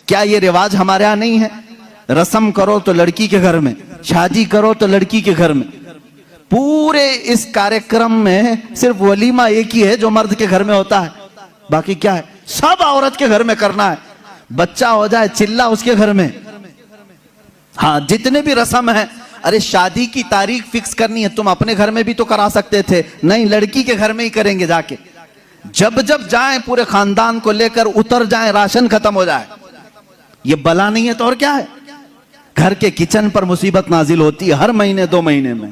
کیا یہ رواج ہمارے ہاں نہیں ہے؟ رسم کرو تو لڑکی کے گھر میں، شادی کرو تو لڑکی کے گھر میں. پورے اس کارکرم میں صرف ولیمہ ایک ہی ہے جو مرد کے گھر میں ہوتا ہے، باقی کیا ہے؟ سب عورت کے گھر میں کرنا ہے. بچہ ہو جائے چلا اس کے گھر میں. ہاں جتنے بھی رسم ہیں، ارے شادی کی تاریخ فکس کرنی ہے، تم اپنے گھر میں بھی تو کرا سکتے تھے، نہیں لڑکی کے گھر میں ہی کریں گے جا کے. جب جب جائیں پورے خاندان کو لے کر اتر جائیں، راشن ختم ہو جائے. یہ بلا نہیں ہے تو اور کیا ہے؟ گھر کے کچن پر مصیبت نازل ہوتی ہے ہر مہینے 2 مہینے میں.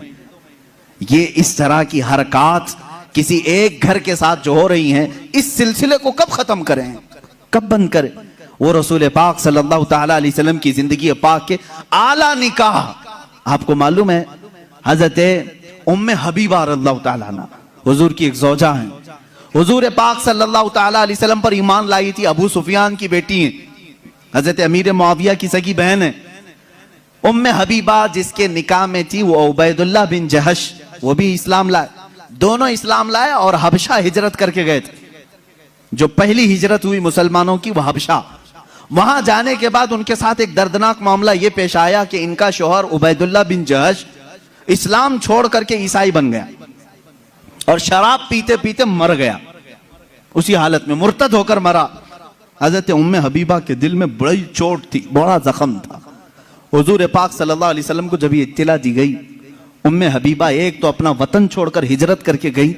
یہ اس طرح کی حرکات کسی ایک گھر کے ساتھ جو ہو رہی ہیں، اس سلسلے کو کب ختم کریں، کب بند کریں؟ وہ رسول پاک صلی اللہ تعالیٰ علیہ وسلم کی زندگی پاک کے اعلیٰ نکاح. آپ کو معلوم ہے حضرت ام حبیبہ رضی اللہ تعالیٰ عنہ حضور کی ایک زوجہ ہیں. حضور پاک صلی اللہ تعالیٰ علیہ وسلم پر ایمان لائی تھی. ابو سفیان کی بیٹی ہیں، حضرت امیر معاویہ کی سگی بہن ہے. ام حبیبہ جس کے نکاح میں تھی وہ عبید اللہ بن جہش، وہ بھی اسلام لائے. دونوں اسلام لائے اور حبشہ ہجرت کر کے گئے تھے. جو پہلی ہجرت ہوئی مسلمانوں کی وہ حبشہ. وہاں جانے کے بعد ان کے ساتھ ایک دردناک معاملہ یہ پیش آیا کہ ان کا شوہر عبید اللہ بن جہش اسلام چھوڑ کر کے عیسائی بن گیا اور شراب پیتے پیتے مر گیا. اسی حالت میں مرتد ہو کر مرا. حضرت ام حبیبہ کے دل میں بڑی چوٹ تھی، بڑا زخم تھا. حضور پاک صلی اللہ علیہ وسلم کو جب یہ اطلاع دی گئی، ام حبیبہ ایک تو اپنا وطن چھوڑ کر ہجرت کر کے گئی،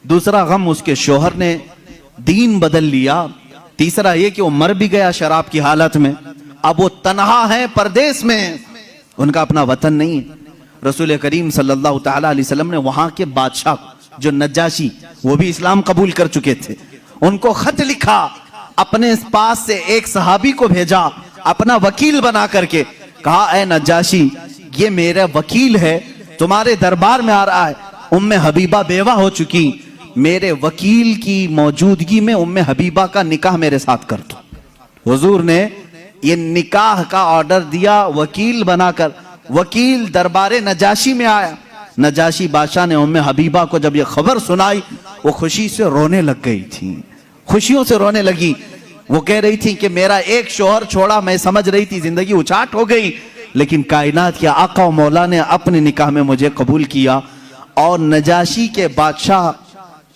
دوسرا غم اس کے شوہر نے دین بدل لیا، تیسرا یہ کہ وہ مر بھی گیا شراب کی حالت میں. اب وہ تنہا ہے پردیس میں، ان کا اپنا وطن نہیں ہے. رسول کریم صلی اللہ تعالیٰ علیہ وسلم نے وہاں کے بادشاہ جو نجاشی، وہ بھی اسلام قبول کر چکے تھے، ان کو خط لکھا. اپنے پاس سے ایک صحابی کو بھیجا اپنا وکیل بنا کر کے، کہا اے نجاشی یہ میرا وکیل ہے، تمہارے دربار میں آ رہا ہے. ام حبیبہ بیوہ ہو چکی، میرے وکیل کی موجودگی میں ام حبیبہ کا نکاح میرے ساتھ کر دو. حضور نے یہ نکاح کا آرڈر دیا وکیل بنا کر. وکیل دربار نجاشی میں آیا. نجاشی بادشاہ نے ام حبیبہ کو جب یہ خبر سنائی، وہ خوشی سے رونے لگ گئی تھی، خوشیوں سے رونے لگی. وہ کہہ رہی تھی کہ میرا ایک شوہر چھوڑا، میں سمجھ رہی تھی زندگی اچاٹ ہو گئی، لیکن کائنات کے آقا و مولا نے اپنے نکاح میں مجھے قبول کیا. اور نجاشی کے بادشاہ،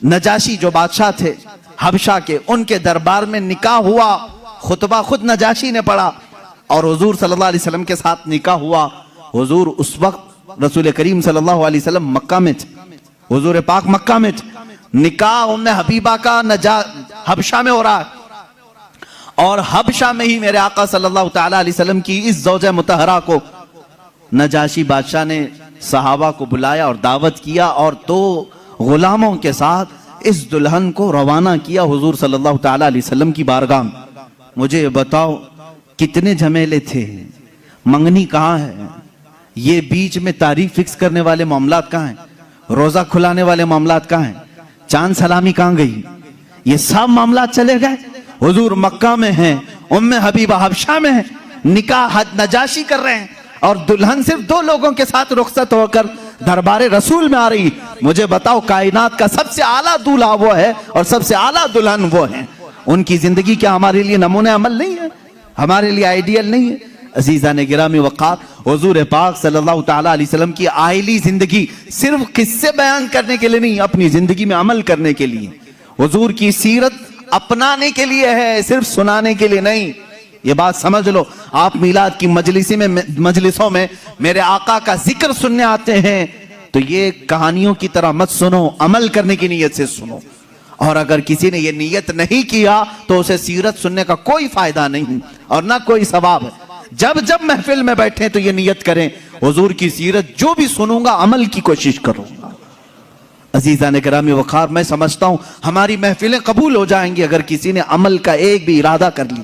نجاشی جو بادشاہ تھے حبشہ کے، ان کے دربار میں نکاح ہوا. خطبہ خود نجاشی نے پڑھا اور حضور صلی اللہ علیہ وسلم کے ساتھ نکاح ہوا. حضور اس وقت رسول کریم صلی اللہ علیہ وسلم مکہ میں تھے، حضور پاک مکہ میں تھے. نکاح ام حبیبہ کا حبشہ میں ہو رہا ہے، اور حبشہ میں ہی میرے آقا صلی اللہ تعالیٰ علیہ وسلم کی اس زوجہ مطہرہ کو نجاشی بادشاہ نے صحابہ کو بلایا اور دعوت کیا، اور 2 غلاموں کے ساتھ اس دلہن کو روانہ کیا حضور صلی اللہ تعالیٰ علیہ وسلم کی بارگاہ. مجھے بتاؤ کتنے جھمیلے تھے، منگنی کہاں ہے، یہ بیچ میں تاریخ فکس کرنے والے معاملات کہاں ہیں، روزہ کھلانے والے معاملات کہاں ہیں، چاند سلامی کہاں گئی، یہ سب معاملات چلے گئے. حضور مکہ میں ہیں، ام حبیبہ حبشہ میں ہیں، نکاح نجاشی کر رہے ہیں، اور دلہن صرف 2 لوگوں کے ساتھ رخصت ہو کر دربار رسول میں آ رہی. مجھے بتاؤ کائنات کا سب سے اعلیٰ دولہا وہ ہے اور سب سے اعلیٰ دلہن وہ ہیں. ان کی زندگی کیا ہمارے لیے نمونہ عمل نہیں ہے، ہمارے لیے آئیڈیل نہیں ہے؟ عزیزان گرامی وقار، حضور پاک صلی اللہ تعالیٰ علیہ وسلم کی آئلی زندگی صرف قصے بیان کرنے کے لیے نہیں، اپنی زندگی میں عمل کرنے کے لیے. حضور کی سیرت اپنانے کے لیے ہے، صرف سنانے کے لیے نہیں. یہ بات سمجھ لو. آپ میلاد کی مجلسوں میں میرے آقا کا ذکر سننے آتے ہیں تو یہ کہانیوں کی طرح مت سنو، عمل کرنے کی نیت سے سنو. اور اگر کسی نے یہ نیت نہیں کیا تو اسے سیرت سننے کا کوئی فائدہ نہیں اور نہ کوئی ثواب ہے. جب جب محفل میں بیٹھیں تو یہ نیت کریں حضور کی سیرت جو بھی سنوں گا عمل کی کوشش کروں گا. عزیزان گرامی وقار، میں سمجھتا ہوں ہماری محفلیں قبول ہو جائیں گی اگر کسی نے عمل کا ایک بھی ارادہ کر لی.